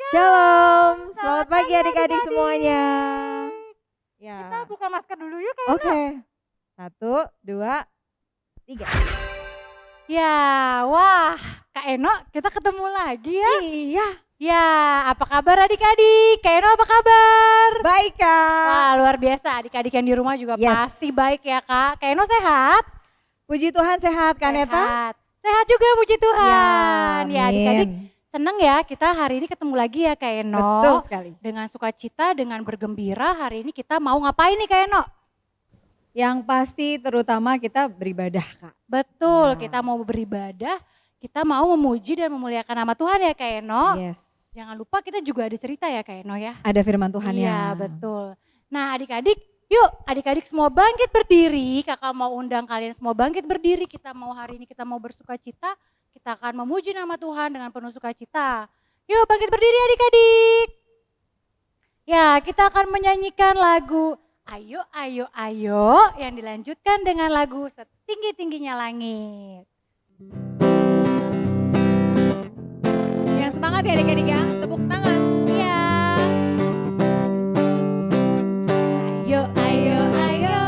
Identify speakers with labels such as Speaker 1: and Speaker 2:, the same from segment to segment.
Speaker 1: Shalom, selamat
Speaker 2: Selamat
Speaker 1: pagi
Speaker 2: pagi
Speaker 1: adik-adik semuanya.
Speaker 2: adik-adik. Kita
Speaker 1: Ya,
Speaker 2: buka masker dulu yuk Kak Eno.
Speaker 1: oke. 1, 2, 3.
Speaker 2: Ya, wah Kak Eno kita ketemu lagi ya.
Speaker 1: Iya,
Speaker 2: Ya, apa kabar adik-adik? Kak Eno apa kabar?
Speaker 1: baik Kak.
Speaker 2: Wah luar biasa, adik-adik yang di rumah juga
Speaker 1: Yes.
Speaker 2: pasti baik ya Kak. Kak Eno sehat?
Speaker 1: Puji Tuhan sehat Kak Neta?
Speaker 2: Sehat. Sehat juga puji Tuhan. Ya adik-adik
Speaker 1: amin.
Speaker 2: seneng ya kita hari ini ketemu lagi ya Kak Eno.
Speaker 1: Betul sekali.
Speaker 2: Dengan sukacita, dengan bergembira hari ini kita mau ngapain nih Kak Eno?
Speaker 1: Yang pasti terutama kita beribadah Kak.
Speaker 2: Betul,
Speaker 1: Ya.
Speaker 2: kita mau beribadah, kita mau memuji dan memuliakan nama Tuhan ya Kak Eno.
Speaker 1: Yes.
Speaker 2: Jangan lupa kita juga ada cerita ya Kak Eno ya.
Speaker 1: Ada firman Tuhan ya.
Speaker 2: Iya betul. Nah adik-adik, yuk adik-adik semua bangkit berdiri. Kakak mau undang kalian semua bangkit berdiri. Kita mau hari ini kita mau bersukacita. Kita akan memuji nama Tuhan dengan penuh sukacita. Yuk bangkit berdiri adik-adik. Ya kita akan menyanyikan lagu Ayo, ayo, ayo yang dilanjutkan dengan lagu Setinggi-tingginya Langit.
Speaker 1: Yang semangat ya adik-adik ya, tepuk tangan.
Speaker 2: Iya. Ayo, ayo, ayo,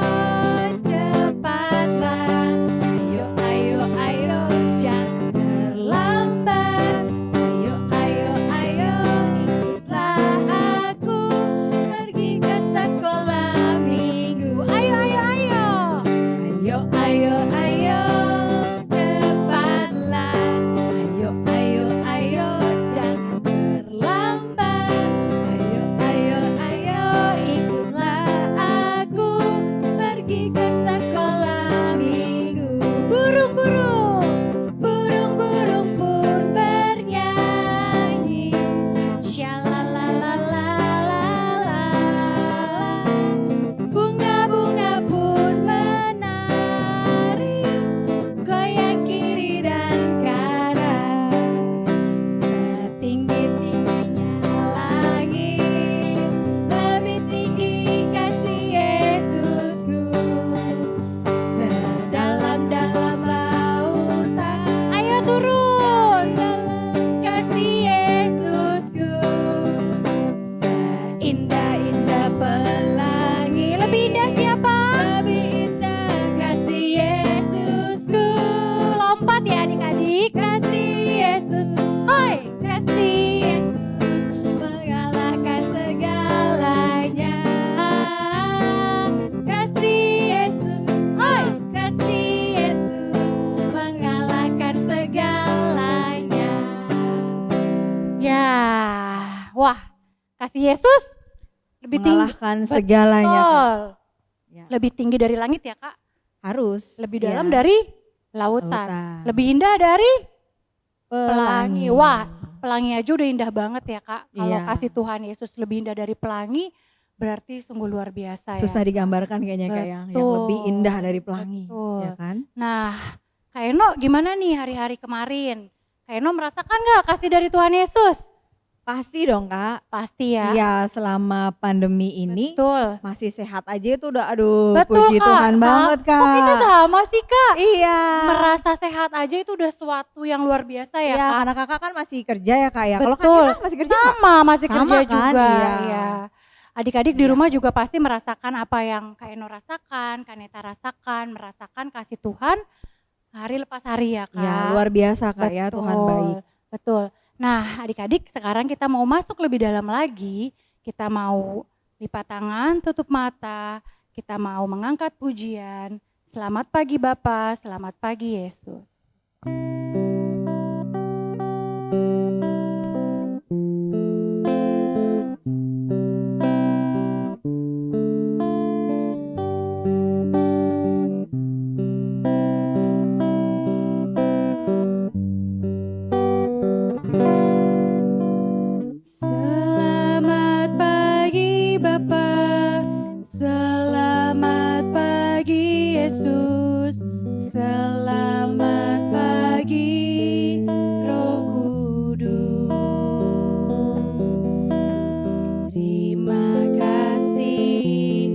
Speaker 2: cepatlah. Ayo, ayo, ayo, jangan terlambat. Ayo, ayo, ayo, ikutlah aku pergi ke sekolah minggu. Ayo, ayo, ayo. Ayo, ayo, ayo, cepatlah. Ayo, ayo, ayo, jangan terlambat. Ayo, ayo, ayo, ikutlah aku pergi ke sekolah minggu. Burung-burung, burung-burung pun bernyanyi. Shalalalalala. Bunga-bunga pun menari, goyang kiri dan kanan. Setinggi-tingginya langit, lebih tinggi kasih Yesusku. Sedalam-dalam lautan, ayo turun kasih Yesusku. Seindah-indah pelangi, lebih indah siapa? Lebih indah kasih Yesusku. Lompat ya adik-adik. Kasih Yesus, oi, kasih Yesus mengalahkan segalanya. Kasih Yesus, oi, kasih Yesus mengalahkan segalanya. Ya, wah, kasih Yesus lebih tinggi.
Speaker 1: Mengalahkan segalanya Kak.
Speaker 2: Betul.
Speaker 1: Ya.
Speaker 2: Lebih tinggi dari langit ya Kak.
Speaker 1: Harus.
Speaker 2: Lebih
Speaker 1: ya.
Speaker 2: dalam dari lautan. Lebih indah dari pelangi. Wah, pelangi aja udah indah banget ya Kak. Kalau
Speaker 1: Iya.
Speaker 2: kasih Tuhan Yesus lebih indah dari pelangi, berarti sungguh luar biasa
Speaker 1: Susah
Speaker 2: ya.
Speaker 1: digambarkan kayaknya Kak ya, yang lebih indah dari pelangi,
Speaker 2: Betul.
Speaker 1: ya kan?
Speaker 2: Nah, Kak Eno gimana nih hari-hari kemarin? Kak Eno merasakan gak kasih dari Tuhan Yesus?
Speaker 1: Pasti dong Kak.
Speaker 2: Pasti ya.
Speaker 1: Iya, selama pandemi ini
Speaker 2: Betul.
Speaker 1: masih sehat aja itu udah aduh
Speaker 2: Betul
Speaker 1: puji
Speaker 2: Kak.
Speaker 1: Tuhan banget Kak.
Speaker 2: Kok kita sama sih Kak?
Speaker 1: Iya.
Speaker 2: Merasa sehat aja itu udah suatu yang luar biasa ya
Speaker 1: Iya,
Speaker 2: Kak.
Speaker 1: karena Kakak kan masih kerja ya Kak ya. Kalau Kak
Speaker 2: Betul.
Speaker 1: Neta masih kerja nggak?
Speaker 2: Sama, masih
Speaker 1: Sama
Speaker 2: kerja
Speaker 1: kan?
Speaker 2: juga.
Speaker 1: Iya.
Speaker 2: Ya. Adik-adik di
Speaker 1: Iya.
Speaker 2: rumah juga pasti merasakan apa yang Kak Eno rasakan, Kak Neta rasakan, merasakan kasih Tuhan hari lepas hari ya Kak.
Speaker 1: Ya, luar biasa Kak ya, Tuhan baik.
Speaker 2: Betul. Nah adik-adik sekarang kita mau masuk lebih dalam lagi, kita mau lipat tangan, tutup mata, kita mau mengangkat pujian. Selamat pagi Bapa, selamat pagi Yesus. Selamat pagi Bapa, selamat pagi Yesus, selamat pagi Roh Kudus. Terima kasih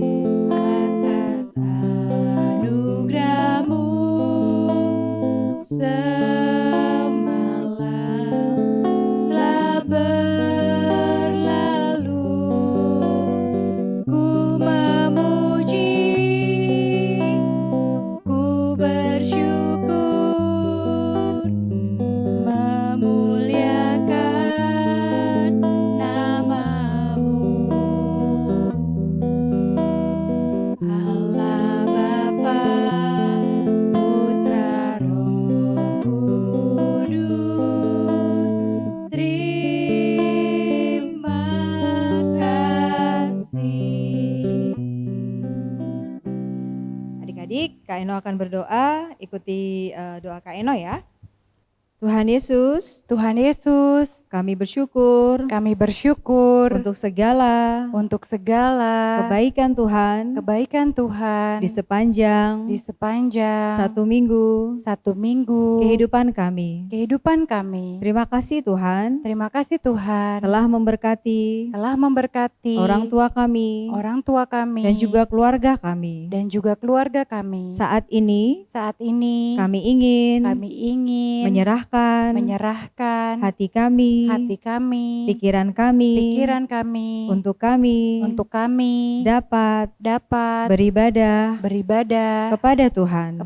Speaker 2: atas anugerah-Mu semalam telah
Speaker 1: Kak Eno akan berdoa, ikuti doa Kak Eno ya. Tuhan Yesus,
Speaker 2: Tuhan Yesus,
Speaker 1: kami bersyukur
Speaker 2: kami bersyukur
Speaker 1: untuk segala kebaikan Tuhan
Speaker 2: Tuhan
Speaker 1: di sepanjang
Speaker 2: di sepanjang
Speaker 1: satu minggu kehidupan kami. Terima kasih Tuhan
Speaker 2: Terima kasih Tuhan
Speaker 1: telah memberkati
Speaker 2: telah memberkati
Speaker 1: orang tua kami dan juga keluarga kami. Saat ini kami ingin menyerahkan hati kami, pikiran kami untuk kami dapat beribadah kepada Tuhan.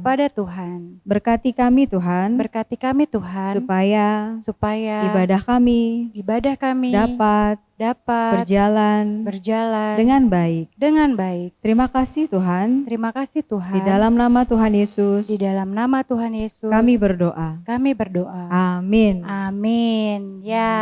Speaker 1: Berkati kami Tuhan, supaya ibadah kami dapat berjalan dengan baik. Terima kasih Tuhan. Di dalam nama Tuhan Yesus kami berdoa. Amin.
Speaker 2: Amin. Ya,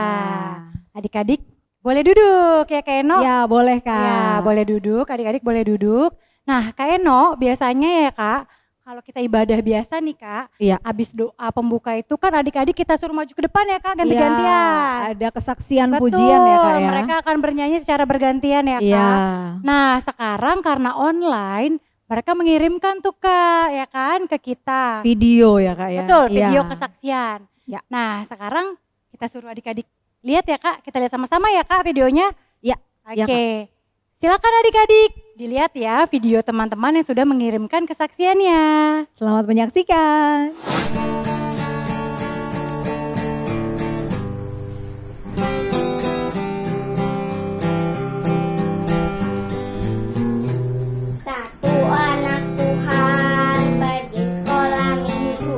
Speaker 2: adik-adik boleh duduk ya Kak Eno?
Speaker 1: Ya boleh Kak.
Speaker 2: Ya boleh duduk, adik-adik boleh duduk. Nah Kak Eno biasanya ya Kak, kalau kita ibadah biasa nih Kak,
Speaker 1: Iya.
Speaker 2: habis doa pembuka itu kan adik-adik kita suruh maju ke depan ya Kak, ganti-gantian.
Speaker 1: Ya, ada kesaksian
Speaker 2: Betul,
Speaker 1: pujian ya Kak ya.
Speaker 2: mereka akan bernyanyi secara bergantian ya Kak.
Speaker 1: Iya.
Speaker 2: Nah sekarang karena online, mereka mengirimkan tuh Kak ya kan ke kita.
Speaker 1: Video ya Kak ya.
Speaker 2: Betul, video
Speaker 1: Iya.
Speaker 2: kesaksian.
Speaker 1: Ya.
Speaker 2: Nah sekarang kita suruh adik-adik lihat ya Kak, kita lihat sama-sama ya Kak videonya.
Speaker 1: Ya.
Speaker 2: Oke,
Speaker 1: Ya,
Speaker 2: silakan adik-adik dilihat ya video teman-teman yang sudah mengirimkan kesaksiannya.
Speaker 1: Selamat menyaksikan.
Speaker 3: Satu anak Tuhan pergi sekolah minggu.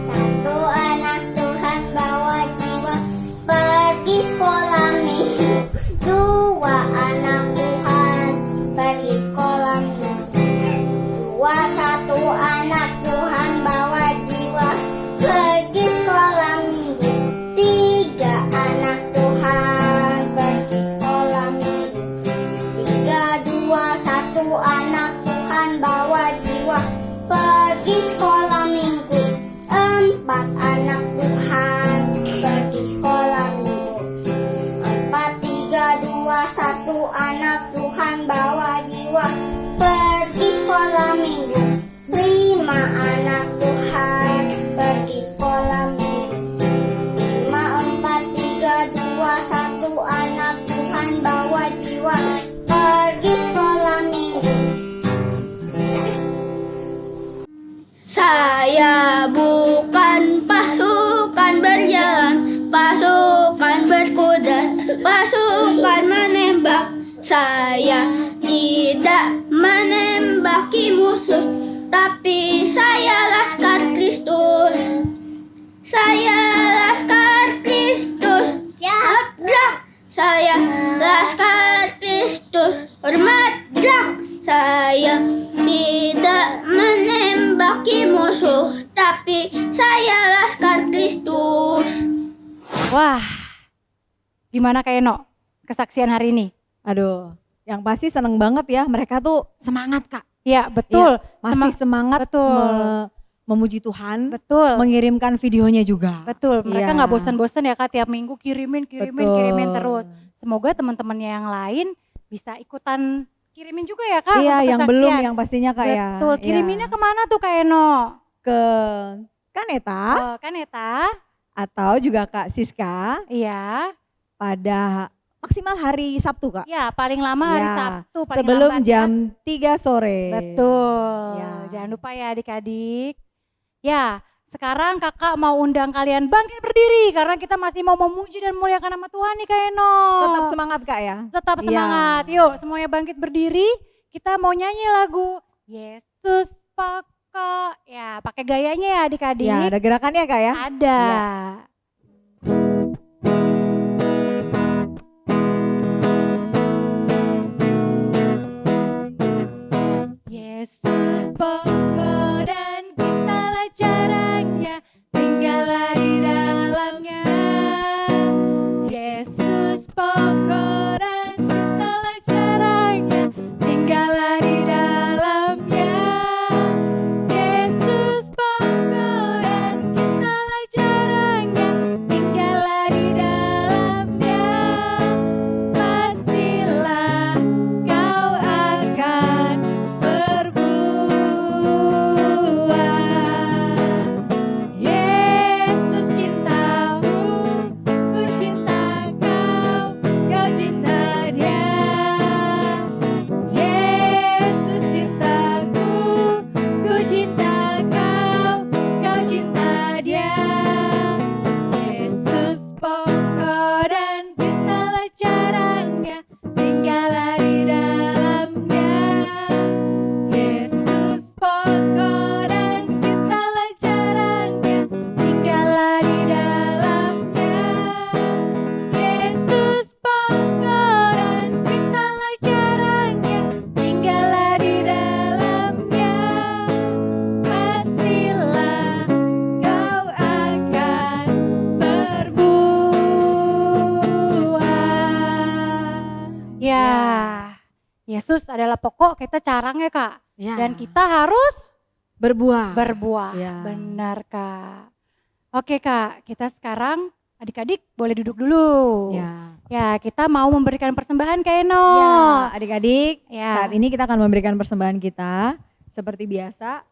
Speaker 3: Satu anak Tuhan bawa jiwa pergi sekolah minggu. Dua anak Tuhan pergi sekolah minggu. Satu anak Tuhan bawa jiwa pergi sekolah minggu. Tiga anak Tuhan pergi sekolah minggu. Tiga, dua, satu anak Tuhan bawa jiwa pergi sekolah minggu. Empat anak Tuhan pergi sekolah minggu. Empat, tiga, dua, satu anak Tuhan bawa jiwa pergi sekolah minggu. Lima anak Tuhan pergi sekolah minggu. Lima, empat, tiga, dua, satu anak Tuhan bawa jiwa pergi sekolah minggu. Saya bukan pasukan berjalan, pasukan berkuda, pasukan menembak. Saya tidak menembaki musuh, tapi saya laskar Kristus. Saya laskar Kristus. Hadrak. Saya laskar Kristus. Hormatlah. Saya tidak menembaki musuh, tapi saya laskar Kristus.
Speaker 2: Wah, gimana Kak Eno kesaksian hari ini?
Speaker 1: Aduh, yang pasti seneng banget ya. Mereka tuh semangat Kak.
Speaker 2: Ya betul,
Speaker 1: Masih semangat
Speaker 2: betul.
Speaker 1: memuji Tuhan.
Speaker 2: Betul.
Speaker 1: Mengirimkan videonya juga.
Speaker 2: Betul, mereka
Speaker 1: Iya.
Speaker 2: nggak bosan-bosan ya Kak, tiap minggu kirimin
Speaker 1: Betul.
Speaker 2: terus. Semoga teman-temannya yang lain bisa ikutan kirimin juga ya Kak.
Speaker 1: Iya,
Speaker 2: untuk
Speaker 1: yang
Speaker 2: kesaksian.
Speaker 1: belum yang pastinya Kak ya.
Speaker 2: Betul,
Speaker 1: Iya.
Speaker 2: kiriminnya kemana tuh Kak Eno?
Speaker 1: Ke Kaneta
Speaker 2: Kaneta,
Speaker 1: atau juga Kak Siska
Speaker 2: iya.
Speaker 1: pada maksimal hari Sabtu Kak.
Speaker 2: Ya paling lama hari
Speaker 1: Ya,
Speaker 2: Sabtu, paling
Speaker 1: sebelum
Speaker 2: lambat
Speaker 1: jam
Speaker 2: ya.
Speaker 1: 3 sore.
Speaker 2: Betul,
Speaker 1: Ya.
Speaker 2: jangan lupa ya adik-adik. Ya, sekarang kakak mau undang kalian bangkit berdiri karena kita masih mau memuji dan memuliakan nama Tuhan nih Kak Eno.
Speaker 1: Tetap semangat Kak ya.
Speaker 2: Tetap
Speaker 1: Iya.
Speaker 2: semangat. Yuk semuanya bangkit berdiri. Kita mau nyanyi lagu Yesus pokok. Ya pakai gayanya ya adik-adik.
Speaker 1: Ya, ada gerakannya Kak ya.
Speaker 2: Ada. Yesus pokok dan kitalah jarangnya, tinggallah di dalamnya. Yesus pokok dan kitalah jarangnya, tinggallah di dalamnya. Yesus adalah pokok, kita carang ya Kak.
Speaker 1: Ya.
Speaker 2: Dan kita harus
Speaker 1: berbuah.
Speaker 2: berbuah.
Speaker 1: Ya.
Speaker 2: Benar Kak. Oke Kak, kita sekarang adik-adik boleh duduk dulu.
Speaker 1: Ya.
Speaker 2: Ya, kita mau memberikan persembahan Kak Eno.
Speaker 1: Ya, adik-adik,
Speaker 2: Ya.
Speaker 1: saat ini kita akan memberikan persembahan kita. Seperti biasa,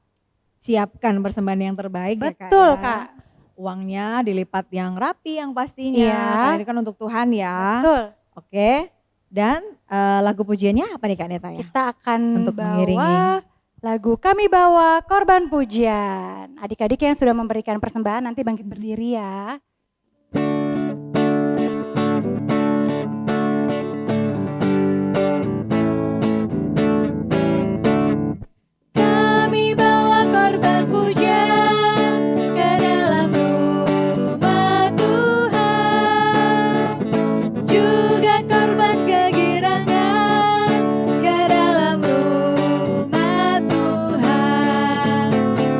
Speaker 1: siapkan persembahan yang terbaik
Speaker 2: Betul
Speaker 1: ya Kak.
Speaker 2: Kak.
Speaker 1: Uangnya dilipat yang rapi yang pastinya.
Speaker 2: Iya.
Speaker 1: Karena ini kan untuk Tuhan ya.
Speaker 2: Betul.
Speaker 1: Oke. Dan lagu pujiannya apa nih Kak Neta ya?
Speaker 2: Kita akan
Speaker 1: Untuk
Speaker 2: bawa
Speaker 1: mengiringi.
Speaker 2: lagu Kami Bawa Korban Pujian. Adik-adik yang sudah memberikan persembahan nanti bangkit berdiri ya.
Speaker 1: Kami bawa korban pujian ke dalam rumah Tuhan, juga korban kegirangan ke dalam rumah Tuhan.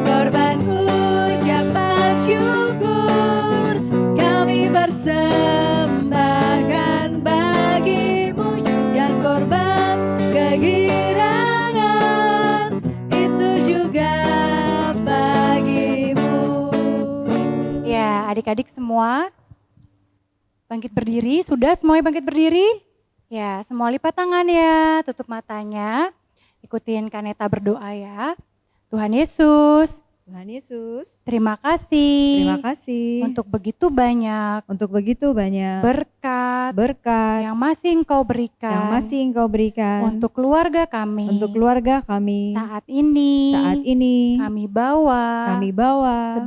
Speaker 1: Korban ucapan syukur kami persembahkan bagimu, dan korban kegirangan itu juga bagimu.
Speaker 2: Ya, adik-adik semua bangkit berdiri. Sudah semuanya bangkit berdiri? Ya, semua lipat tangan ya, tutup matanya. Ikutin Kaneta berdoa ya. Tuhan Yesus,
Speaker 1: Tuhan Yesus,
Speaker 2: terima kasih.
Speaker 1: terima kasih
Speaker 2: Untuk begitu banyak
Speaker 1: untuk begitu banyak
Speaker 2: berkat
Speaker 1: berkat
Speaker 2: yang masih Engkau berikan.
Speaker 1: yang masih Engkau berikan
Speaker 2: untuk keluarga kami.
Speaker 1: untuk keluarga kami.
Speaker 2: saat ini,
Speaker 1: Kami bawa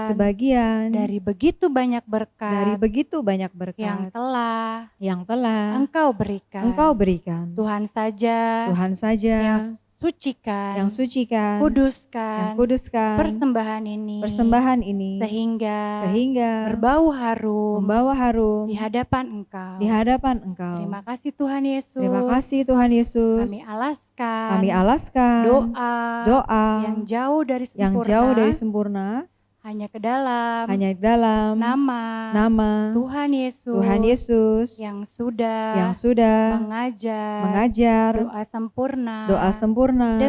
Speaker 1: sebagian
Speaker 2: dari begitu banyak berkat
Speaker 1: dari begitu banyak
Speaker 2: yang
Speaker 1: berkat
Speaker 2: telah
Speaker 1: yang telah
Speaker 2: Engkau berikan.
Speaker 1: Engkau berikan.
Speaker 2: Tuhan saja
Speaker 1: Tuhan saja
Speaker 2: yang sucikan,
Speaker 1: yang sucikan,
Speaker 2: kuduskan,
Speaker 1: yang kuduskan
Speaker 2: persembahan ini sehingga berbau harum
Speaker 1: membawa harum
Speaker 2: di hadapan Engkau.
Speaker 1: di hadapan Engkau.
Speaker 2: Terima kasih Tuhan Yesus.
Speaker 1: Terima kasih Tuhan Yesus.
Speaker 2: Kami alaskan
Speaker 1: doa
Speaker 2: yang jauh dari
Speaker 1: yang
Speaker 2: sempurna,
Speaker 1: jauh dari sempurna
Speaker 2: hanya ke dalam
Speaker 1: hanya di dalam nama
Speaker 2: Tuhan Yesus
Speaker 1: yang
Speaker 2: sudah
Speaker 1: sudah
Speaker 2: mengajar doa sempurna.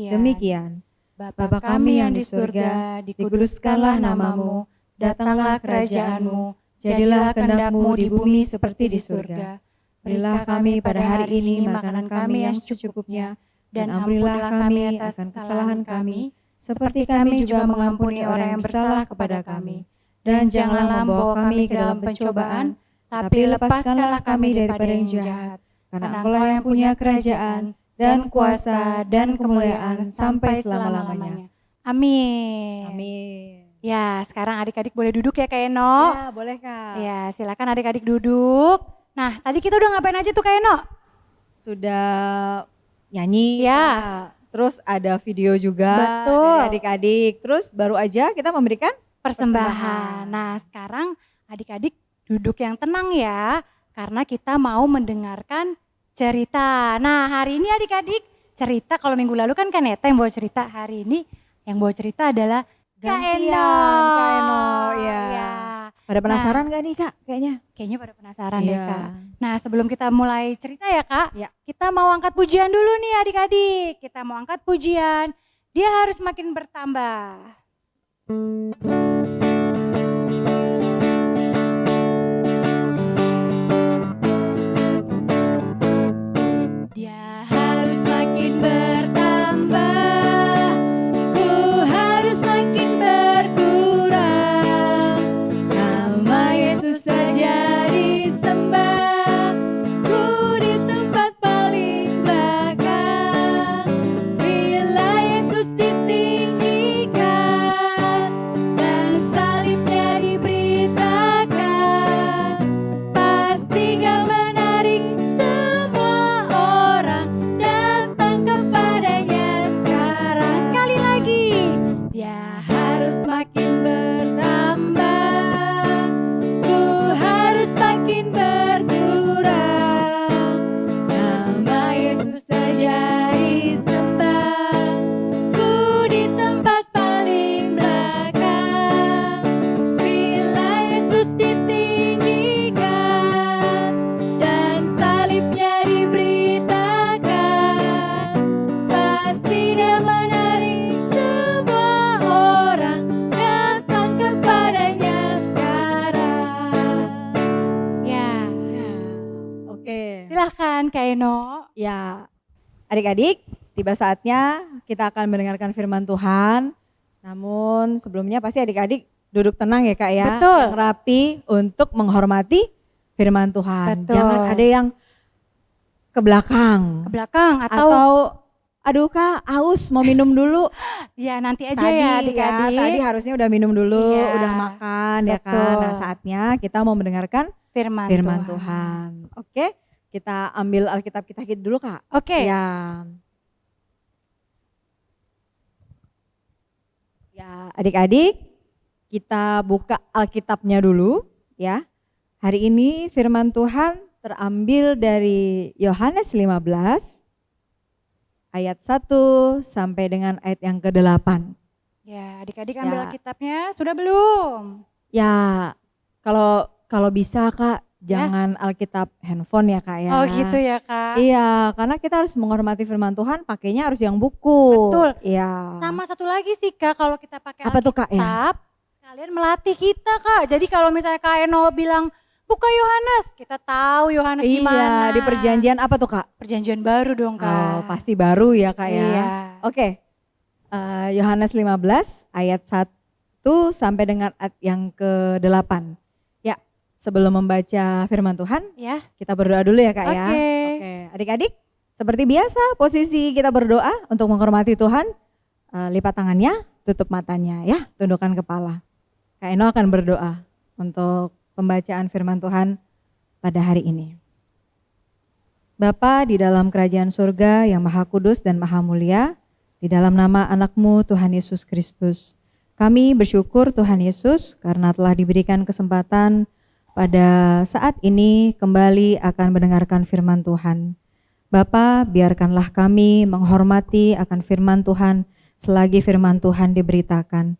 Speaker 2: Demikian. Bapa kami yang di surga, dikuduskanlah namamu, datanglah kerajaanmu, jadilah kehendak-mu di bumi seperti di surga. Berilah kami pada hari ini makanan kami yang secukupnya, dan ampunilah kami atas kesalahan kami, seperti kami juga mengampuni orang yang bersalah kepada kami. Dan janganlah membawa kami ke dalam pencobaan, tapi lepaskanlah kami daripada yang jahat. Karena Engkaulah yang punya kerajaan, dan kuasa, dan kemuliaan sampai selama-lamanya. Amin.
Speaker 1: Amin.
Speaker 2: Ya, sekarang adik-adik boleh duduk ya Kak Eno.
Speaker 1: Ya, boleh Kak.
Speaker 2: Ya, silakan adik-adik duduk. Nah, tadi kita udah ngapain aja tuh Kak Eno?
Speaker 1: Sudah nyanyi.
Speaker 2: Ya.
Speaker 1: Kak. Terus ada video juga
Speaker 2: Betul.
Speaker 1: dari adik-adik. Terus baru aja kita memberikan
Speaker 2: Persembahan. Nah, sekarang adik-adik duduk yang tenang ya, karena kita mau mendengarkan cerita. Nah, hari ini adik-adik cerita, kalau minggu lalu kan Kaneta yang bawa cerita, hari ini yang bawa cerita adalah Kak Eno.
Speaker 1: Kak Eno, ya.
Speaker 2: Ya.
Speaker 1: Pada penasaran gak nih Kak kayaknya?
Speaker 2: Kayaknya pada penasaran deh
Speaker 1: Iya.
Speaker 2: Kak. Nah, sebelum kita mulai cerita ya Kak,
Speaker 1: Ya.
Speaker 2: kita mau angkat pujian dulu nih adik-adik. Kita mau angkat pujian, dia harus makin bertambah. Dia harus makin bertambah, ku harus makin berkurang. Nama Yesus saja disembah, ku di tempat paling belakang. Bila Yesus ditinggikan dan Silakan Kak Eno.
Speaker 1: Ya, adik-adik, tiba saatnya kita akan mendengarkan firman Tuhan. Namun sebelumnya pasti adik-adik duduk tenang ya Kak ya.
Speaker 2: Betul.
Speaker 1: Yang rapi untuk menghormati firman Tuhan.
Speaker 2: Betul.
Speaker 1: Jangan ada yang ke belakang.
Speaker 2: Ke belakang atau
Speaker 1: Aduh Kak, haus mau minum dulu.
Speaker 2: ya nanti aja ya adik-adik.
Speaker 1: Tadi harusnya udah minum dulu,
Speaker 2: Iya,
Speaker 1: udah makan ya kan.
Speaker 2: betul.
Speaker 1: Nah saatnya kita mau mendengarkan
Speaker 2: Firman
Speaker 1: Tuhan. Oke, kita ambil Alkitab kita dulu Kak.
Speaker 2: Oke.
Speaker 1: Ya. Ya, adik-adik, kita buka Alkitabnya dulu ya. Hari ini firman Tuhan terambil dari Yohanes 15 ayat 1 sampai dengan ayat yang ke-8.
Speaker 2: Ya, adik-adik ambil
Speaker 1: Ya.
Speaker 2: Alkitabnya sudah belum?
Speaker 1: Ya, kalau bisa Kak, jangan Alkitab handphone ya Kak ya.
Speaker 2: Oh gitu ya Kak.
Speaker 1: Iya, karena kita harus menghormati firman Tuhan, pakainya harus yang buku.
Speaker 2: Betul.
Speaker 1: Iya.
Speaker 2: Sama satu lagi sih Kak, kalau kita pakai
Speaker 1: Apa tuh Kak ya?
Speaker 2: Alkitab, kalian melatih kita Kak. Jadi kalau misalnya Kak Eno bilang buka Yohanes, kita tahu Yohanes di mana.
Speaker 1: Iya, di perjanjian apa tuh Kak?
Speaker 2: Perjanjian baru dong Kak.
Speaker 1: Oh, pasti baru ya Kak ya.
Speaker 2: Iya.
Speaker 1: Oke. Yohanes 15 ayat 1 sampai dengan ayat yang ke-8. Ya, sebelum membaca firman Tuhan,
Speaker 2: Ya.
Speaker 1: kita berdoa dulu ya Kak ya.
Speaker 2: Oke.
Speaker 1: Oke, adik-adik, seperti biasa posisi kita berdoa untuk menghormati Tuhan. Lipat tangannya, tutup matanya ya, tundukkan kepala. Kak Eno akan berdoa untuk pembacaan firman Tuhan pada hari ini. Bapa di dalam kerajaan surga yang maha kudus dan maha mulia, di dalam nama anak-Mu Tuhan Yesus Kristus, kami bersyukur Tuhan Yesus karena telah diberikan kesempatan pada saat ini kembali akan mendengarkan firman Tuhan. Bapa, biarkanlah kami menghormati akan firman Tuhan selagi firman Tuhan diberitakan.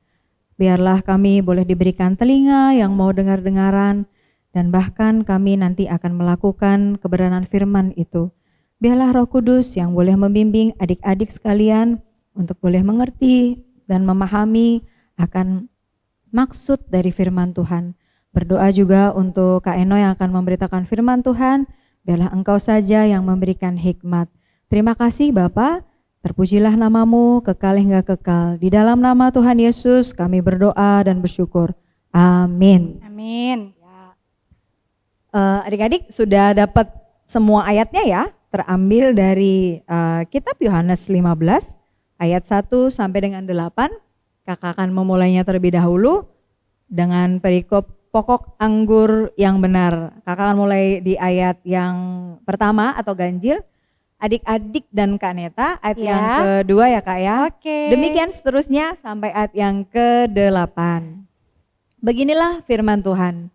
Speaker 1: Biarlah kami boleh diberikan telinga yang mau dengar-dengaran dan bahkan kami nanti akan melakukan kebenaran firman itu. Biarlah Roh Kudus yang boleh membimbing adik-adik sekalian untuk boleh mengerti dan memahami akan maksud dari firman Tuhan. Berdoa juga untuk Kak Eno yang akan memberitakan firman Tuhan. Biarlah Engkau saja yang memberikan hikmat. Terima kasih Bapa. Terpujilah namamu kekal hingga kekal. Di dalam nama Tuhan Yesus kami berdoa dan bersyukur. Amin.
Speaker 2: Amin.
Speaker 1: Adik-adik sudah dapat semua ayatnya ya. Terambil dari kitab Yohanes 15 ayat 1 sampai dengan 8. Kakak akan memulainya terlebih dahulu dengan perikop pokok anggur yang benar. Kakak akan mulai di ayat yang pertama atau ganjil. Adik-adik dan Kak Neta ayat yang kedua ya Kak ya.
Speaker 2: Oke.
Speaker 1: Demikian seterusnya sampai ayat yang ke-8. Beginilah firman Tuhan.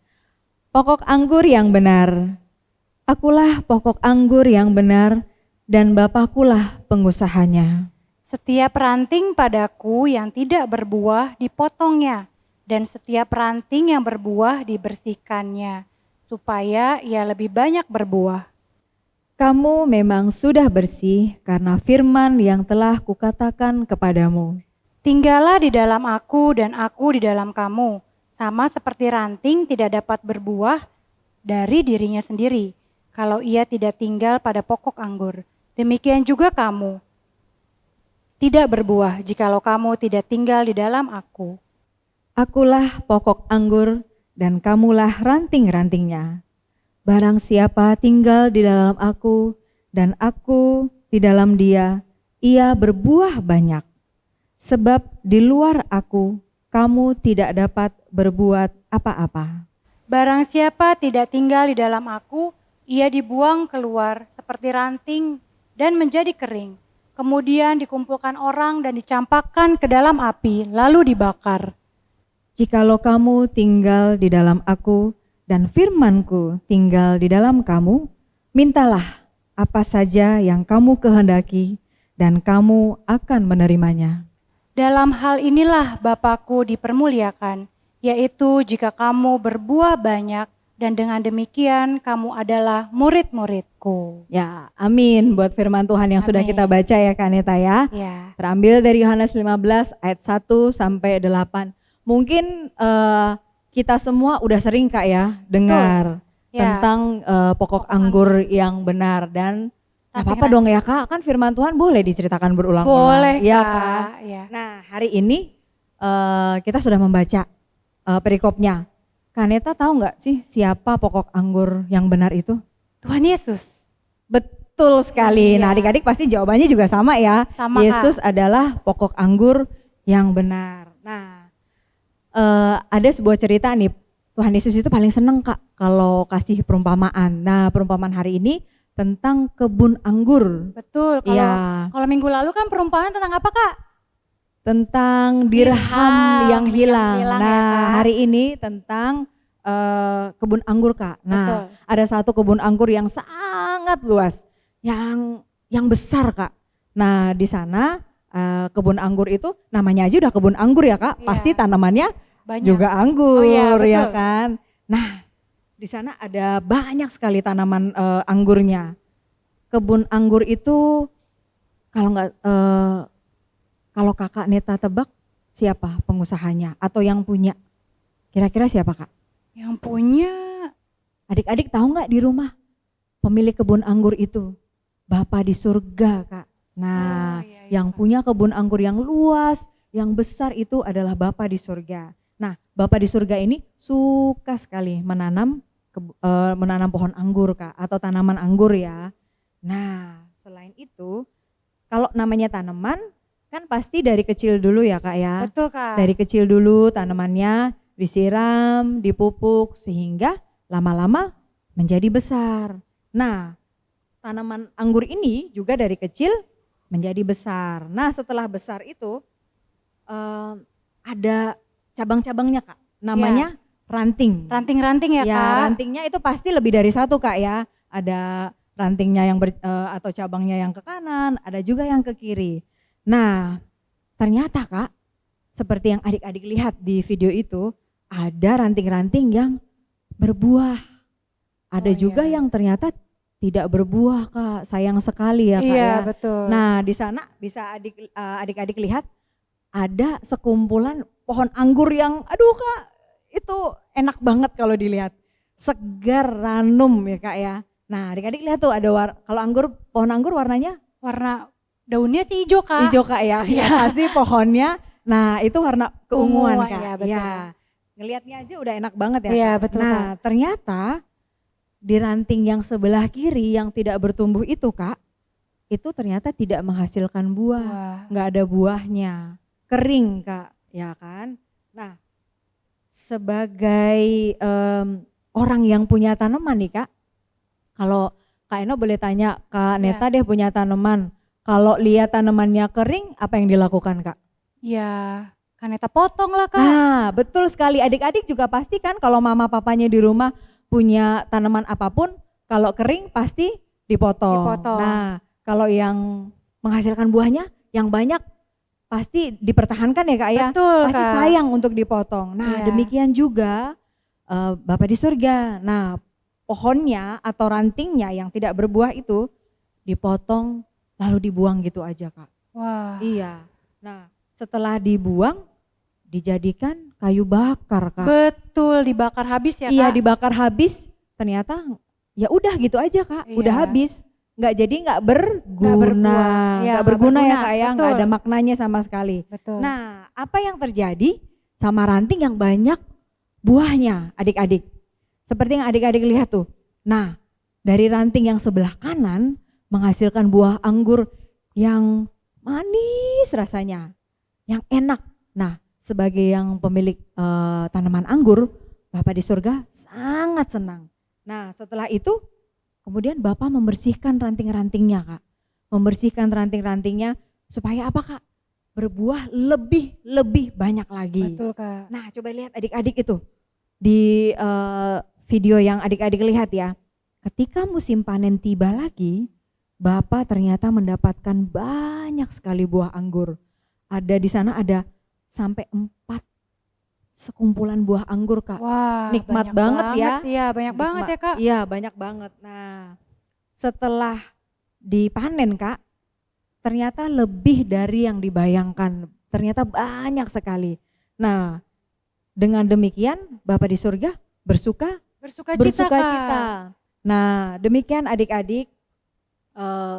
Speaker 1: Pokok anggur yang benar. Akulah pokok anggur yang benar dan Bapakulah pengusahanya.
Speaker 2: Setiap ranting padaku yang tidak berbuah dipotongnya, dan setiap ranting yang berbuah dibersihkannya, supaya ia lebih banyak berbuah.
Speaker 1: Kamu memang sudah bersih karena firman yang telah kukatakan kepadamu.
Speaker 2: Tinggallah di dalam aku dan aku di dalam kamu, sama seperti ranting tidak dapat berbuah dari dirinya sendiri, kalau ia tidak tinggal pada pokok anggur. Demikian juga kamu tidak berbuah jikalau kamu tidak tinggal di dalam aku.
Speaker 1: Akulah pokok anggur dan kamulah ranting-rantingnya. Barang siapa tinggal di dalam aku dan aku di dalam dia, ia berbuah banyak. Sebab di luar aku, kamu tidak dapat berbuat apa-apa.
Speaker 2: Barang siapa tidak tinggal di dalam aku, ia dibuang keluar seperti ranting dan menjadi kering. Kemudian dikumpulkan orang dan dicampakkan ke dalam api, lalu dibakar.
Speaker 1: Jikalau kamu tinggal di dalam aku dan firman-Ku tinggal di dalam kamu, mintalah apa saja yang kamu kehendaki dan kamu akan menerimanya.
Speaker 2: Dalam hal inilah Bapa-Ku dipermuliakan, yaitu jika kamu berbuah banyak dan dengan demikian kamu adalah murid-murid-Ku.
Speaker 1: Ya, amin buat firman Tuhan yang sudah
Speaker 2: Amin.
Speaker 1: kita baca ya Kak Neta ya.
Speaker 2: Ya.
Speaker 1: Terambil dari Yohanes 15 ayat 1 sampai 8. Mungkin kita semua udah sering Kak ya dengar
Speaker 2: Ya.
Speaker 1: tentang pokok anggur yang benar dan nggak apa-apa
Speaker 2: Ranting-ranting.
Speaker 1: dong ya Kak, kan firman Tuhan boleh diceritakan berulang-ulang.
Speaker 2: Boleh
Speaker 1: Iya
Speaker 2: Kak.
Speaker 1: kan?
Speaker 2: Ya.
Speaker 1: Nah hari ini kita sudah membaca perikopnya. Kaneta tahu nggak sih siapa pokok anggur yang benar itu?
Speaker 2: Tuhan Yesus.
Speaker 1: Betul sekali.
Speaker 2: Iya.
Speaker 1: Nah adik-adik pasti jawabannya juga sama ya.
Speaker 2: Sama,
Speaker 1: Yesus adalah pokok anggur yang benar. Nah ada sebuah cerita nih, Tuhan Yesus itu paling seneng Kak kalau kasih perumpamaan. Nah perumpamaan hari ini tentang kebun anggur.
Speaker 2: Betul. Kalau
Speaker 1: Iya,
Speaker 2: kalau minggu lalu kan perumpamaan tentang apa Kak?
Speaker 1: tentang dirham yang hilang.
Speaker 2: ya,
Speaker 1: Nah
Speaker 2: Kak.
Speaker 1: hari ini tentang kebun anggur Kak. Nah
Speaker 2: Betul.
Speaker 1: ada satu kebun anggur yang sangat luas, yang besar Kak. Nah di sana kebun anggur itu namanya aja udah kebun anggur ya Kak.
Speaker 2: Iya.
Speaker 1: Pasti tanamannya
Speaker 2: Banyak.
Speaker 1: juga anggur,
Speaker 2: Oh iya,
Speaker 1: ya
Speaker 2: betul.
Speaker 1: kan. Nah di sana ada banyak sekali tanaman anggurnya. Kebun anggur itu kalau Kakak Neta tebak siapa pengusahanya atau yang punya? Kira-kira siapa Kak?
Speaker 2: Yang punya
Speaker 1: Adik-adik tahu nggak di rumah pemilik kebun anggur itu? Bapa di surga Kak. Nah
Speaker 2: iya,
Speaker 1: yang
Speaker 2: Kak.
Speaker 1: punya kebun anggur yang luas, yang besar itu adalah Bapa di surga. Nah Bapa di surga ini suka sekali menanam pohon anggur Kak, atau tanaman anggur ya. Nah selain itu kalau namanya tanaman kan pasti dari kecil dulu ya Kak ya.
Speaker 2: betul Kak.
Speaker 1: Dari kecil dulu tanamannya disiram, dipupuk sehingga lama-lama menjadi besar. Nah tanaman anggur ini juga dari kecil menjadi besar. Nah setelah besar itu ada cabang-cabangnya Kak, namanya ranting.
Speaker 2: Ranting-ranting ya,
Speaker 1: Ya
Speaker 2: Kak.
Speaker 1: rantingnya itu pasti lebih dari satu Kak ya. Ada rantingnya atau cabangnya yang ke kanan, ada juga yang ke kiri. Nah ternyata Kak, seperti yang adik-adik lihat di video itu, ada ranting-ranting yang berbuah. Ada
Speaker 2: Oh,
Speaker 1: juga
Speaker 2: iya.
Speaker 1: yang ternyata tidak berbuah Kak, sayang sekali ya Kak
Speaker 2: Iya,
Speaker 1: ya.
Speaker 2: betul.
Speaker 1: Nah di sana bisa adik-adik lihat ada sekumpulan pohon anggur yang aduh Kak itu enak banget kalau dilihat. Segar, ranum ya Kak ya. Nah adik-adik lihat tuh ada kalau pohon anggur warnanya
Speaker 2: warna daunnya sih hijau, Kak.
Speaker 1: hijau Kak ya. Ya pasti pohonnya. Nah itu warna keunguan
Speaker 2: Ungu,
Speaker 1: Kak.
Speaker 2: iya, betul.
Speaker 1: Ya. Ngelihatnya aja udah enak banget ya.
Speaker 2: Iya,
Speaker 1: Kak.
Speaker 2: betul,
Speaker 1: Nah ternyata di ranting yang sebelah kiri yang tidak bertumbuh itu Kak, itu ternyata tidak menghasilkan buah.
Speaker 2: Wah.
Speaker 1: Nggak ada buahnya. Kering Kak, ya kan. Nah sebagai orang yang punya tanaman nih Kak, kalau Kak Eno boleh tanya Kak Neta deh punya tanaman, kalau lihat tanamannya kering apa yang dilakukan Kak?
Speaker 2: Ya, Kaneta potong lah, Kak.
Speaker 1: Nah betul sekali, adik-adik juga pasti kan kalau mama papanya di rumah punya tanaman apapun, kalau kering pasti dipotong.
Speaker 2: Dipotong.
Speaker 1: Nah kalau yang menghasilkan buahnya yang banyak pasti dipertahankan ya Kak ya,
Speaker 2: Betul,
Speaker 1: pasti
Speaker 2: Kak.
Speaker 1: sayang untuk dipotong. Nah
Speaker 2: Iya.
Speaker 1: demikian juga Bapa di surga. Nah pohonnya atau rantingnya yang tidak berbuah itu dipotong lalu dibuang gitu aja Kak.
Speaker 2: Wah.
Speaker 1: Iya. Nah setelah dibuang dijadikan kayu bakar Kak.
Speaker 2: Betul, dibakar habis ya,
Speaker 1: Iya
Speaker 2: Kak.
Speaker 1: dibakar habis, ternyata ya udah gitu aja Kak,
Speaker 2: Iya.
Speaker 1: udah habis. Nggak berguna,
Speaker 2: berbuah. Iya,
Speaker 1: nggak
Speaker 2: nggak
Speaker 1: berguna ya
Speaker 2: berguna,
Speaker 1: Kak ya, nggak
Speaker 2: betul.
Speaker 1: ada maknanya sama sekali.
Speaker 2: Betul.
Speaker 1: Nah apa yang terjadi sama ranting yang banyak buahnya adik-adik? Seperti yang adik-adik lihat tuh. Nah dari ranting yang sebelah kanan menghasilkan buah anggur yang manis rasanya, yang enak. Nah sebagai yang pemilik tanaman anggur, Bapak di surga sangat senang. Nah setelah itu kemudian Bapak membersihkan ranting-rantingnya Kak. Membersihkan ranting-rantingnya supaya apa Kak? Berbuah lebih banyak lagi.
Speaker 2: Betul, Kak.
Speaker 1: Nah coba lihat adik-adik itu. Di video yang adik-adik lihat ya. Ketika musim panen tiba lagi, Bapak ternyata mendapatkan banyak sekali buah anggur. Ada di sana ada sampai 4 sekumpulan buah anggur Kak.
Speaker 2: Wah,
Speaker 1: Nikmat
Speaker 2: banyak
Speaker 1: banget ya.
Speaker 2: Iya, banyak banget ya, Kak.
Speaker 1: Iya banyak banget. Nah setelah dipanen Kak, ternyata lebih dari yang dibayangkan. Ternyata banyak sekali. Nah dengan demikian Bapak di surga bersuka bersukacita. Nah, demikian adik-adik,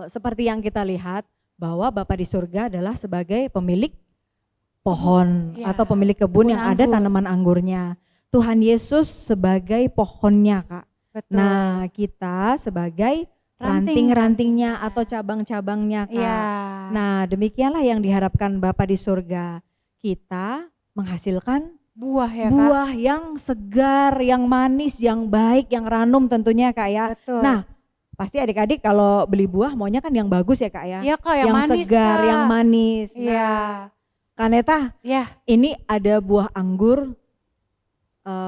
Speaker 1: seperti yang kita lihat bahwa Bapa di surga adalah sebagai pemilik pohon
Speaker 2: Ya,
Speaker 1: atau pemilik kebun yang ada
Speaker 2: anggur.
Speaker 1: tanaman anggurnya. Tuhan Yesus sebagai pohonnya, Kak.
Speaker 2: Betul.
Speaker 1: Nah, kita sebagai ranting-rantingnya atau cabang-cabangnya, Kak.
Speaker 2: Iya.
Speaker 1: Nah, demikianlah yang diharapkan Bapa di surga. Kita menghasilkan
Speaker 2: Buah ya Kak.
Speaker 1: buah yang segar, yang manis, yang baik, yang ranum tentunya, Kak ya.
Speaker 2: Betul.
Speaker 1: Nah, pasti adik-adik kalau beli buah maunya kan yang bagus ya, Kak ya.
Speaker 2: Iya Kak, yang manis,
Speaker 1: segar,
Speaker 2: Kak.
Speaker 1: yang manis.
Speaker 2: Iya.
Speaker 1: Nah, Kaneta,
Speaker 2: Iya.
Speaker 1: ini ada buah anggur,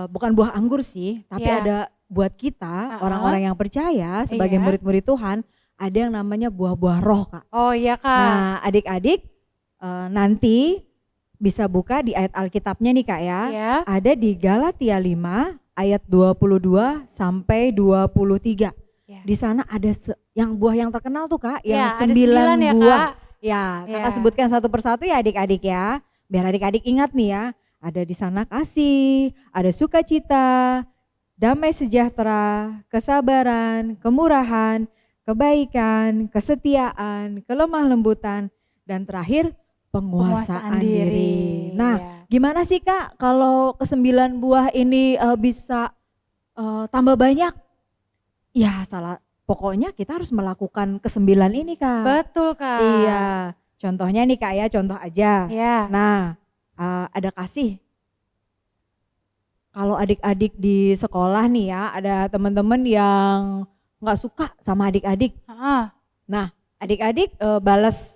Speaker 1: bukan buah anggur sih, tapi
Speaker 2: Iya.
Speaker 1: ada buat kita orang-orang yang percaya sebagai
Speaker 2: Iya.
Speaker 1: murid-murid Tuhan, ada yang namanya buah-buah roh, Kak.
Speaker 2: Oh iya Kak.
Speaker 1: Nah, adik-adik nanti bisa buka di ayat Alkitabnya nih, Kak ya.
Speaker 2: Iya.
Speaker 1: Ada di Galatia 5 ayat 22 sampai 23.
Speaker 2: Ya.
Speaker 1: Di sana ada yang buah yang terkenal tuh, Kak, yang
Speaker 2: Ya, ada
Speaker 1: 9
Speaker 2: ya,
Speaker 1: buah.
Speaker 2: Kak.
Speaker 1: Ya, Kakak
Speaker 2: Ya.
Speaker 1: sebutkan satu persatu ya adik-adik ya. Biar adik-adik ingat nih ya. Ada di sana kasih, ada sukacita, damai sejahtera, kesabaran, kemurahan, kebaikan, kesetiaan, kelemah lembutan, dan terakhir penguasaan diri. Nah,
Speaker 2: Ya.
Speaker 1: gimana sih Kak kalau ke-9 buah ini bisa tambah banyak? Ya pokoknya kita harus melakukan ke-9 ini, Kak.
Speaker 2: Betul Kak.
Speaker 1: Iya, contohnya nih Kak ya, contoh aja.
Speaker 2: Iya.
Speaker 1: Nah, ada kasih. Kalau adik-adik di sekolah nih ya, ada teman-teman yang nggak suka sama adik-adik.
Speaker 2: Heeh.
Speaker 1: Nah, adik-adik balas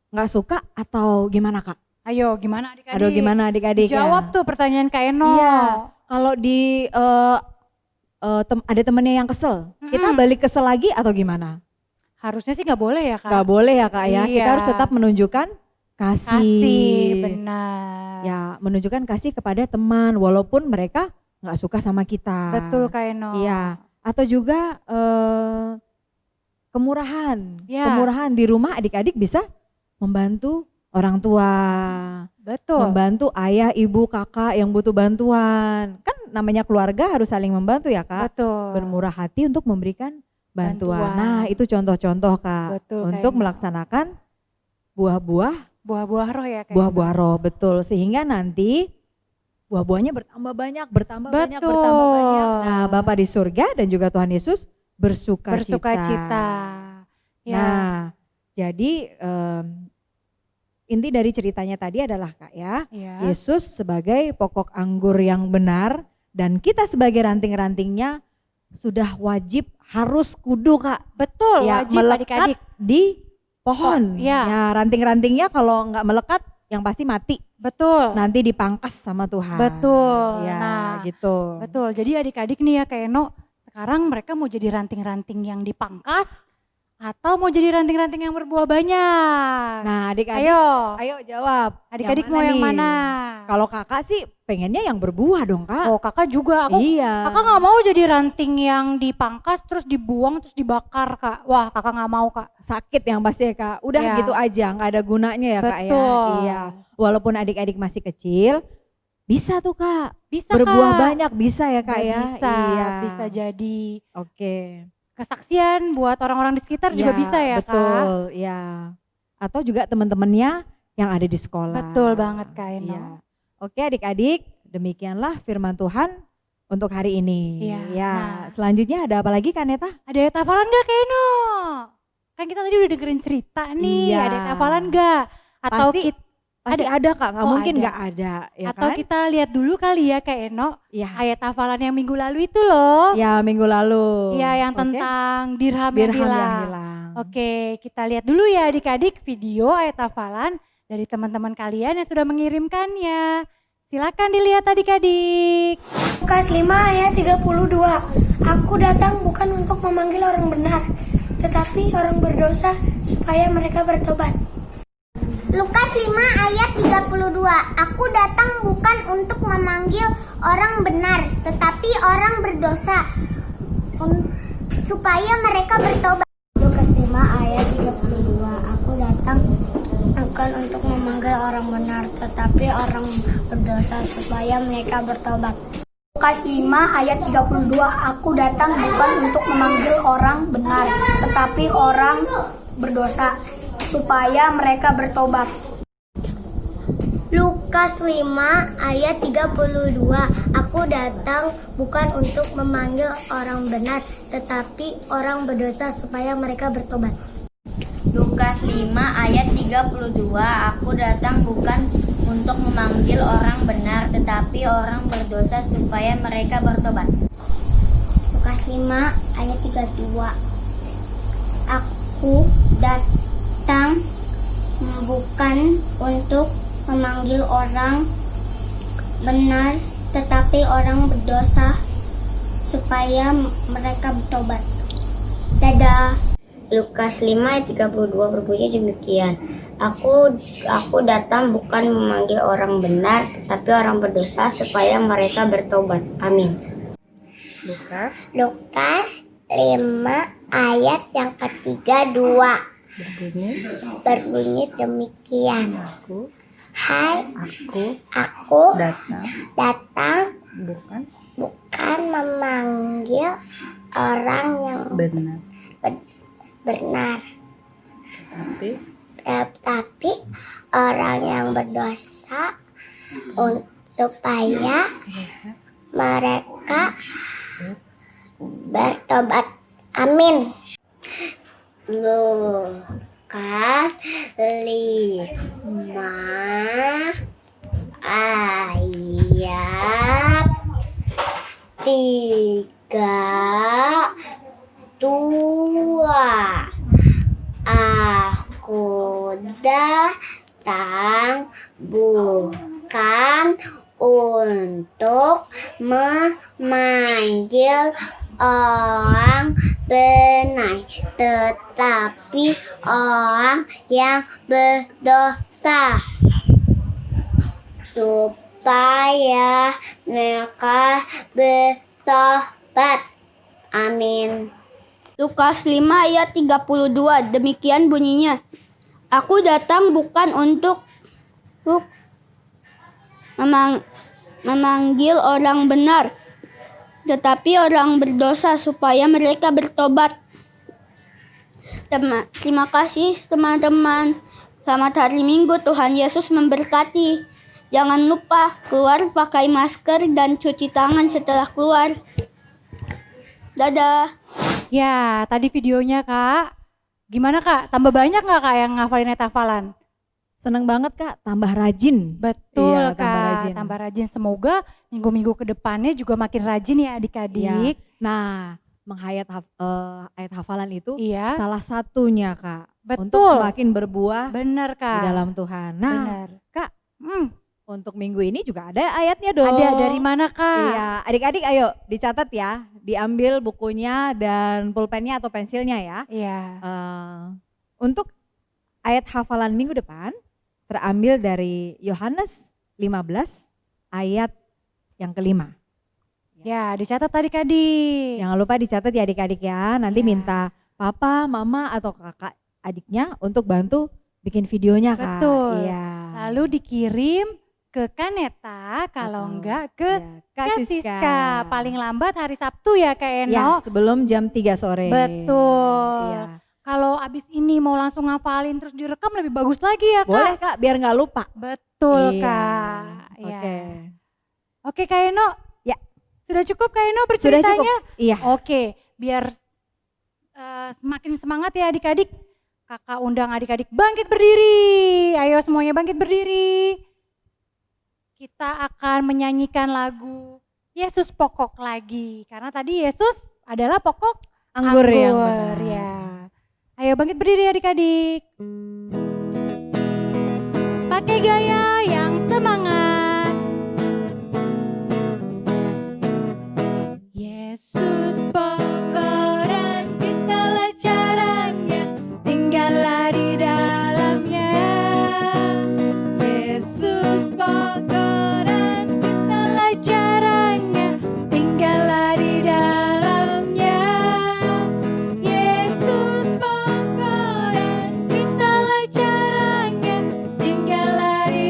Speaker 1: nggak suka atau gimana, Kak?
Speaker 2: Ayo gimana adik-adik?
Speaker 1: Aduh, gimana adik-adik ya?
Speaker 2: Jawab tuh pertanyaan Kak Eno.
Speaker 1: Iya. Kalau di ada temennya yang kesel, kita balik kesel lagi atau gimana?
Speaker 2: Harusnya sih nggak boleh ya Kak.
Speaker 1: Gak boleh ya, Kak ya. Kita
Speaker 2: Iya.
Speaker 1: harus tetap menunjukkan kasih.
Speaker 2: Kasih, benar.
Speaker 1: Ya, menunjukkan kasih kepada teman walaupun mereka nggak suka sama kita.
Speaker 2: Betul Kak Eno.
Speaker 1: Iya. Atau juga kemurahan.
Speaker 2: Ya.
Speaker 1: Kemurahan di rumah adik-adik bisa membantu orang tua.
Speaker 2: Betul.
Speaker 1: Membantu ayah, ibu, kakak yang butuh bantuan. Kan namanya keluarga harus saling membantu ya, Kak.
Speaker 2: Betul.
Speaker 1: Bermurah hati untuk memberikan bantuan.
Speaker 2: Bantuan.
Speaker 1: Nah, itu contoh-contoh, Kak.
Speaker 2: Betul, Kak
Speaker 1: untuk
Speaker 2: Eno.
Speaker 1: melaksanakan buah-buah
Speaker 2: Buah-buah roh ya Kak Eno.
Speaker 1: buah-buah roh, betul. Sehingga nanti buah-buahnya bertambah banyak, bertambah banyak,
Speaker 2: Betul.
Speaker 1: bertambah banyak. Nah, Bapa di surga dan juga Tuhan Yesus bersukacita.
Speaker 2: Bersukacita. Ya.
Speaker 1: Nah, jadi inti dari ceritanya tadi adalah Kak ya,
Speaker 2: Ya.
Speaker 1: Yesus sebagai pokok anggur yang benar dan kita sebagai ranting-rantingnya sudah wajib harus kudu, Kak.
Speaker 2: Betul,
Speaker 1: Ya,
Speaker 2: wajib
Speaker 1: melekat
Speaker 2: adik-adik.
Speaker 1: di pohon.
Speaker 2: ya.
Speaker 1: Ya, ranting-rantingnya kalau nggak melekat yang pasti mati.
Speaker 2: Betul.
Speaker 1: Nanti dipangkas sama Tuhan.
Speaker 2: Betul.
Speaker 1: Ya,
Speaker 2: Nah,
Speaker 1: gitu.
Speaker 2: Betul. Jadi adik-adik nih ya Kak Eno, sekarang mereka mau jadi ranting-ranting yang dipangkas atau mau jadi ranting-ranting yang berbuah banyak?
Speaker 1: Nah, adik-adik,
Speaker 2: Ayo.
Speaker 1: ayo jawab.
Speaker 2: Adik-adik mau yang
Speaker 1: nih?
Speaker 2: mana?
Speaker 1: Kalau kakak sih pengennya yang berbuah dong, Kak.
Speaker 2: Oh, Kakak juga.
Speaker 1: Iya.
Speaker 2: Kakak nggak mau jadi ranting yang dipangkas terus dibuang terus dibakar, Kak. Wah, Kakak nggak mau, Kak.
Speaker 1: Sakit yang pasti ya, Kak. Udah
Speaker 2: Ya.
Speaker 1: gitu aja, nggak ada gunanya ya, Kak ya.
Speaker 2: Betul.
Speaker 1: Iya. Walaupun adik-adik masih kecil, bisa tuh, Kak.
Speaker 2: Bisa,
Speaker 1: Berbuah
Speaker 2: Kak.
Speaker 1: banyak bisa ya, Kak ya.
Speaker 2: Bisa,
Speaker 1: Iya.
Speaker 2: bisa jadi
Speaker 1: Oke.
Speaker 2: kesaksian buat orang-orang di sekitar juga bisa ya, Kak.
Speaker 1: Betul, ya. Atau juga teman-temannya yang ada di sekolah.
Speaker 2: Betul banget, Kak Eno.
Speaker 1: Iya. Oke adik-adik, demikianlah firman Tuhan untuk hari ini.
Speaker 2: Iya,
Speaker 1: Ya,
Speaker 2: nah.
Speaker 1: selanjutnya ada apa lagi Kak Neta?
Speaker 2: Ada ayat hafalan gak Kak Eno? Kan kita tadi udah dengerin cerita nih,
Speaker 1: Iya.
Speaker 2: ada ayat hafalan gak? Atau
Speaker 1: Pasti Pasti ada Kak, nggak
Speaker 2: Oh,
Speaker 1: mungkin
Speaker 2: ada.
Speaker 1: nggak ada. Ya
Speaker 2: atau
Speaker 1: kan?
Speaker 2: kita lihat dulu kali ya Kak Eno,
Speaker 1: Ya,
Speaker 2: ayat hafalan yang minggu lalu itu loh.
Speaker 1: ya minggu lalu.
Speaker 2: Iya, yang
Speaker 1: Oke.
Speaker 2: tentang dirham,
Speaker 1: Dirham
Speaker 2: yang
Speaker 1: yang
Speaker 2: hilang.
Speaker 1: hilang.
Speaker 2: Oke, kita lihat dulu ya adik-adik video ayat hafalan dari teman-teman kalian yang sudah mengirimkannya. Silakan dilihat adik-adik.
Speaker 4: Lukas 5 ayat 32. Aku datang bukan untuk memanggil orang benar, tetapi orang berdosa supaya mereka bertobat.
Speaker 3: Lukas 5 ayat 32. Aku datang bukan untuk memanggil orang benar, tetapi orang berdosa supaya mereka bertobat.
Speaker 4: Lukas 5 ayat 32. Aku datang bukan untuk memanggil orang benar, tetapi orang berdosa supaya mereka bertobat. Lukas 5 ayat 32, aku datang bukan untuk memanggil orang benar, tetapi orang berdosa, supaya mereka bertobat.
Speaker 3: Lukas 5 ayat 32, aku datang bukan untuk memanggil orang benar, tetapi orang berdosa supaya mereka bertobat.
Speaker 5: Lukas 5 ayat 32, aku datang bukan untuk memanggil orang benar, tetapi orang berdosa supaya mereka bertobat.
Speaker 3: Lukas 5 ayat 32, aku datang bukan untuk memanggil orang benar, tetapi orang berdosa supaya mereka bertobat. Dadah.
Speaker 5: Lukas 5 ayat 32 berbunyi demikian. Aku datang bukan memanggil orang benar, tetapi orang berdosa supaya mereka bertobat. Amin.
Speaker 3: Lukas 5 ayat yang ketiga 2 berbunyi demikian. Aku datang bukan memanggil orang yang benar, tetapi orang yang berdosa supaya mereka bertobat. Amin. Lukas 5 ayat 32, aku datang bukan untuk memanggil orang benar, tetapi orang yang berdosa supaya mereka bertobat. Amin.
Speaker 6: Lukas 5 ayat 32, demikian bunyinya. Aku datang bukan untuk memanggil orang benar, tetapi orang berdosa supaya mereka bertobat. Terima kasih teman-teman. Selamat hari Minggu, Tuhan Yesus memberkati. Jangan lupa keluar pakai masker dan cuci tangan setelah keluar. Dadah.
Speaker 2: Ya, tadi videonya Kak. Gimana Kak? Tambah banyak nggak Kak yang ngafalin ayat hafalan?
Speaker 1: Seneng banget Kak, tambah rajin.
Speaker 2: Betul
Speaker 1: Iya,
Speaker 2: Kak,
Speaker 1: tambah rajin.
Speaker 2: tambah rajin. Semoga minggu-minggu ke depannya juga makin rajin ya adik-adik.
Speaker 1: Nah, ayat hafalan itu
Speaker 2: Iya,
Speaker 1: salah satunya Kak. Untuk
Speaker 2: betul.
Speaker 1: semakin berbuah
Speaker 2: Benar
Speaker 1: di
Speaker 2: Kak.
Speaker 1: dalam Tuhan. Nah,
Speaker 2: Benar.
Speaker 1: Kak,
Speaker 2: Hmm,
Speaker 1: untuk minggu ini juga ada ayatnya dong.
Speaker 2: ada dari mana Kak?
Speaker 1: Iya, adik-adik ayo dicatat ya, diambil bukunya dan pulpennya atau pensilnya ya.
Speaker 2: Iya.
Speaker 1: Untuk ayat hafalan minggu depan terambil dari Yohanes 15 ayat yang kelima.
Speaker 2: Ya, dicatat adik-adik.
Speaker 1: Jangan lupa dicatat ya adik-adik ya. Nanti
Speaker 2: Iya.
Speaker 1: minta papa, mama atau kakak adiknya untuk bantu bikin videonya Kak.
Speaker 2: Betul.
Speaker 1: Iya.
Speaker 2: Lalu dikirim ke Kaneta, kalau
Speaker 1: Betul.
Speaker 2: enggak ke
Speaker 1: Ya, Kak
Speaker 2: Siska. Paling lambat hari Sabtu ya Kak Eno.
Speaker 1: Ya, sebelum jam 3 sore.
Speaker 2: Betul.
Speaker 1: Iya.
Speaker 2: Kalau abis ini mau langsung ngafalin terus direkam lebih bagus lagi ya Kak.
Speaker 1: Boleh Kak, biar nggak lupa.
Speaker 2: Betul
Speaker 1: Iya.
Speaker 2: Kak. Iya.
Speaker 1: Oke.
Speaker 2: Oke Kak Eno.
Speaker 1: Ya.
Speaker 2: Sudah cukup Kak Eno
Speaker 1: Sudah
Speaker 2: berceritanya?
Speaker 1: cukup. Iya.
Speaker 2: Oke, biar semakin semangat ya adik-adik. Kakak undang adik-adik bangkit berdiri. Ayo semuanya bangkit berdiri. Kita akan menyanyikan lagu Yesus pokok lagi. Karena tadi Yesus adalah pokok
Speaker 1: Anggur yang benar.
Speaker 2: ya. Ayo bangkit berdiri adik-adik. Pakai gaya yang semangat. Yesus pokok dan kitalah caranya, tinggallah di dalamnya. Yesus pokok dan kitalah caranya, tinggallah di dalamnya. Yesus pokok dan kitalah caranya, tinggallah di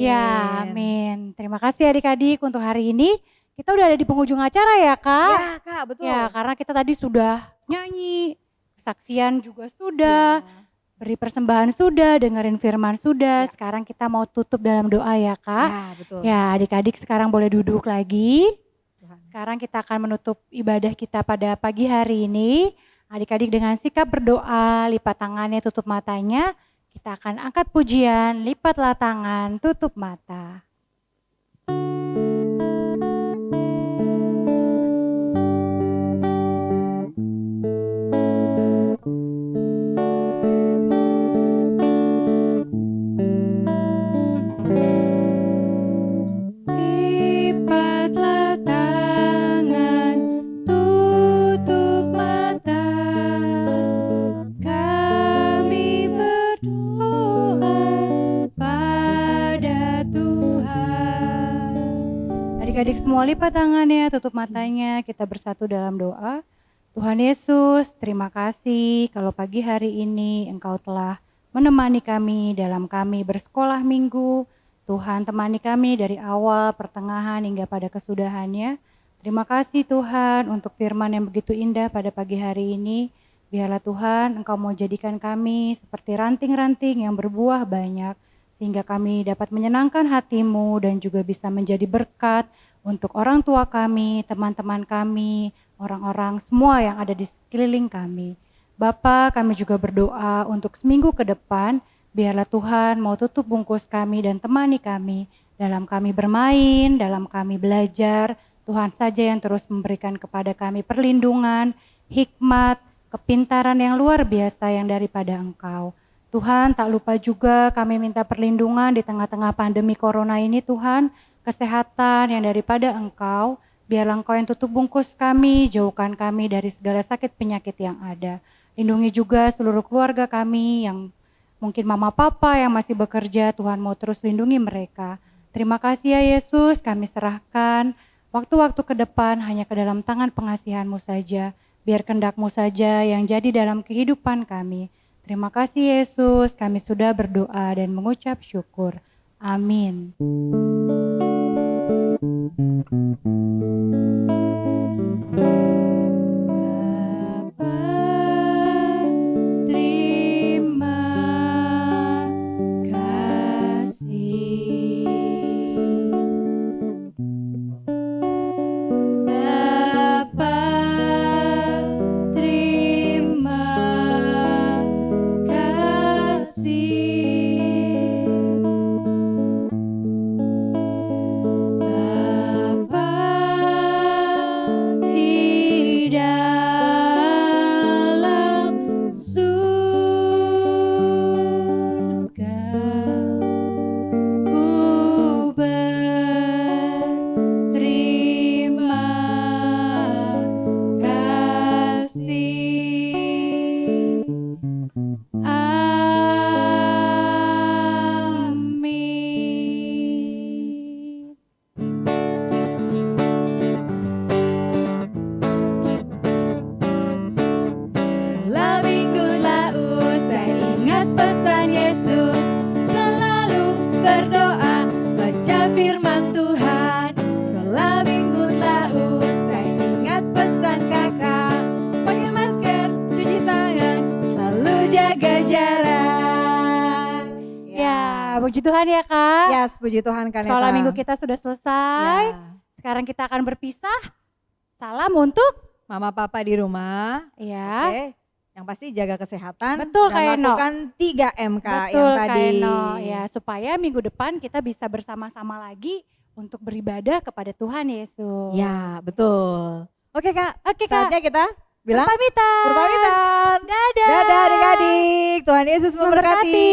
Speaker 2: Ya, amin. Terima kasih adik-adik untuk hari ini. Kita udah ada di penghujung acara ya Kak?
Speaker 1: Ya Kak, betul.
Speaker 2: Ya, karena kita tadi sudah nyanyi, kesaksian juga sudah, beri persembahan sudah, dengerin firman sudah. Sekarang kita mau tutup dalam doa ya Kak.
Speaker 1: Ya, betul.
Speaker 2: Ya, adik-adik sekarang boleh duduk lagi.
Speaker 1: Tuhan.
Speaker 2: Sekarang kita akan menutup ibadah kita pada pagi hari ini. Adik-adik dengan sikap berdoa, lipat tangannya, tutup matanya. Kita akan angkat pujian, lipatlah tangan, tutup mata. Lipatlah tangan, tutup mata. Kami berdoa pada Tuhan. Adik-adik semua lipat tangannya, tutup matanya, kita bersatu dalam doa. Tuhan Yesus, terima kasih kalau pagi hari ini Engkau telah menemani kami dalam kami bersekolah minggu. Tuhan temani kami dari awal, pertengahan hingga pada kesudahannya. Terima kasih Tuhan untuk firman yang begitu indah pada pagi hari ini. Biarlah Tuhan Engkau mau jadikan kami seperti ranting-ranting yang berbuah banyak. Sehingga kami dapat menyenangkan hati-Mu dan juga bisa menjadi berkat untuk orang tua kami, teman-teman kami, orang-orang semua yang ada di sekeliling kami. Bapa, kami juga berdoa untuk seminggu ke depan. Biarlah Tuhan mau tutup bungkus kami dan temani kami dalam kami bermain, dalam kami belajar. Tuhan saja yang terus memberikan kepada kami perlindungan, hikmat, kepintaran yang luar biasa yang daripada Engkau. Tuhan, tak lupa juga kami minta perlindungan di tengah-tengah pandemi corona ini Tuhan, kesehatan yang daripada Engkau. Biarlah Engkau yang tutup bungkus kami, jauhkan kami dari segala sakit penyakit yang ada. Lindungi juga seluruh keluarga kami yang mungkin mama papa yang masih bekerja, Tuhan mau terus lindungi mereka. Terima kasih ya Yesus, kami serahkan waktu-waktu ke depan hanya ke dalam tangan pengasihan-Mu saja. Biar kehendak-Mu saja yang jadi dalam kehidupan kami. Terima kasih Yesus, kami sudah berdoa dan mengucap syukur. Amin. Puji Tuhan ya Kak.
Speaker 1: Yes, puji Tuhan kan
Speaker 2: Sekolah
Speaker 1: Eta.
Speaker 2: minggu kita sudah selesai.
Speaker 1: Ya.
Speaker 2: Sekarang kita akan berpisah. Salam untuk
Speaker 1: Mama Papa di rumah.
Speaker 2: ya.
Speaker 1: Oke. Yang pasti jaga kesehatan.
Speaker 2: Betul,
Speaker 1: dan
Speaker 2: Kak Eno.
Speaker 1: lakukan 3M Kak
Speaker 2: Betul
Speaker 1: yang
Speaker 2: Kak
Speaker 1: tadi.
Speaker 2: Eno. Ya, supaya minggu depan kita bisa bersama-sama lagi untuk beribadah kepada Tuhan Yesus.
Speaker 1: Ya, betul. Oke Kak.
Speaker 2: Oke Kak.
Speaker 1: Saatnya kita bilang
Speaker 2: Berpamitan.
Speaker 1: berpamitan.
Speaker 2: Dadah.
Speaker 1: Dadah adik-adik. Tuhan Yesus memberkati.